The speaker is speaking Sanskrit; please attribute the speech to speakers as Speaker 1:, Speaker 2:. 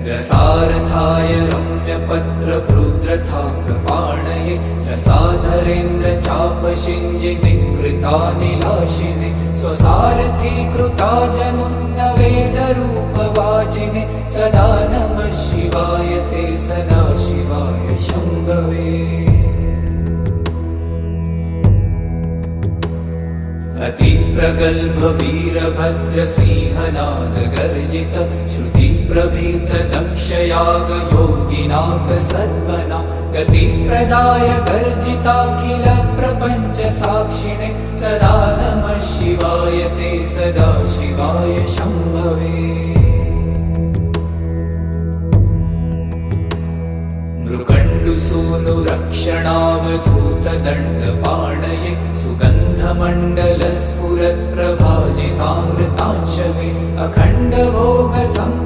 Speaker 1: रसारथाय रम्यपत्रभृद्रथाङ्गपाणये रसाधरेन्द्र चापशिञ्जि विकृतानिलाशिने स्वसारथी कृता जनुन्न वेदरूपवाचिने सदा नमः शिवाय ते सदा शिवाय शम्भवे। अतिप्रगल्भ वीरभद्रसिंहनाद गर्जित श्रुतिप्रभीत दक्षयाग योगिनाथ सद्मना गतिप्रदाय गर्जिताखिल प्रपञ्च साक्षिणे सदा नमः शिवाय ते सदा शिवाय शम्भवे। मृकण्डुसूनुरक्षणावधूतदण्डपाणये सुगन्धमण्डलस्फुरत्प्रभाजितामृतांशवे अखण्डभोगसम्पदे